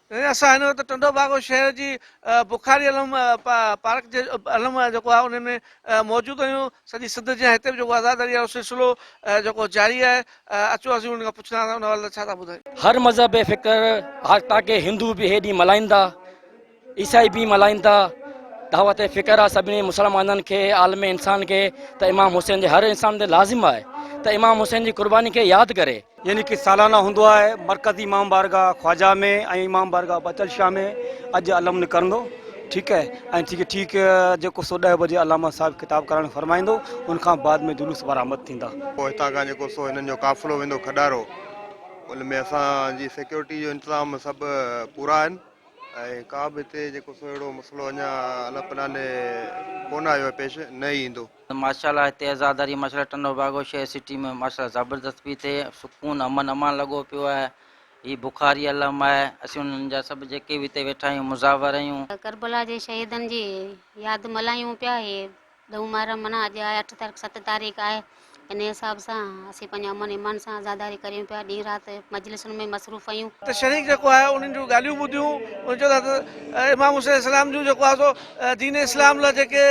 असां हिन वक़्तु टंडो बागो शहर जी बुखारी अलम पार्क जे अलम जेको आहे उन में मौजूदु आहियूं। सॼी सिंध जे हिते बि जेको आज़ादारी जो सिलसिलो जेको जारी आहे। अचो असीं उन खां पुछंदा उन वारे छा था ॿुधायो। हर मज़हब फ़िक्र हर ताके हिंदू भी हेॾी मल्हाईंदा, ईसाई भी मल्हाईंदा। दावत फ़िक्र आहे सभिनी मुसलमाननि खे, आलम इंसान खे त इमाम हुसैन जे हर इंसान ते लाज़िम आहे त इमाम हुसैन जी कुर्बानी खे यादि करे। यानी कि सालाना हूंदो आहे मरकज़ी इमाम बारगाह ख्वाजा में ऐं इमाम बारगाह बचल शाह में अॼु अलम निकिरंदो। ठीकु है ऐं ठीक जेको 10 बजे अलामा साहिब किताब करणु फरमाईंदो, उनखां बाद में जुलूस बरामद थींदा। पोइ हितां खां जेको सो हिननि जो काफ़िलो वेंदो खॾारो, उनमें असांजी सिक्योरिटी जो इंतज़ाम सभु पूरा आहिनि ऐं का बि हिते जेको सो अहिड़ो मसइलो अञा अलाह पनाने कोन आयो आहे पेश, न ई ईंदो। माशाल्लाह हिते आज़ादारी माशाल्लाह टंडो बागो शहर सिटी में माशाल्लाह ज़बरदस्त पई थिए, सुकून अमन अमान लॻो पियो आहे। ही बुखारी अलम आहे, असीं उन्हनि जा सभु जेके बि हिते वेठा आहियूं मुज़ावर आहियूं। करबला जे शहीदनि जी यादि मल्हायूं पिया। हे 2 मुहर्रम माना अॼु आहे 8 तारीख़ 7 तारीख़ आहे। इन हिसाब सां असीं पंहिंजे अमन ईमान सां आज़ादारी करियूं पिया। ॾींहुं राति मजलिसुनि में मसरूफ़ आहियूं। त शरीक जेको आहे उन्हनि जूं ॻाल्हियूं ॿुधियूं। उनजो इमाम हुसैन इस्लाम जूं जेको आहे सो दीन इस्लाम लाइ जेके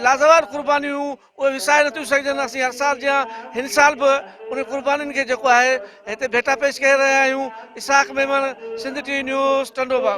लाज़वाब कुर्बानियूं हुयूं उहे विसारे नथियूं सघजनि। असीं हर साल जीअं हिन साल बि उन कुर्बानीनि खे जेको आहे हिते भेटा पेश करे रहिया आहियूं। इसाक मेमन, सिंध टी न्यूज़, टंडो बाग।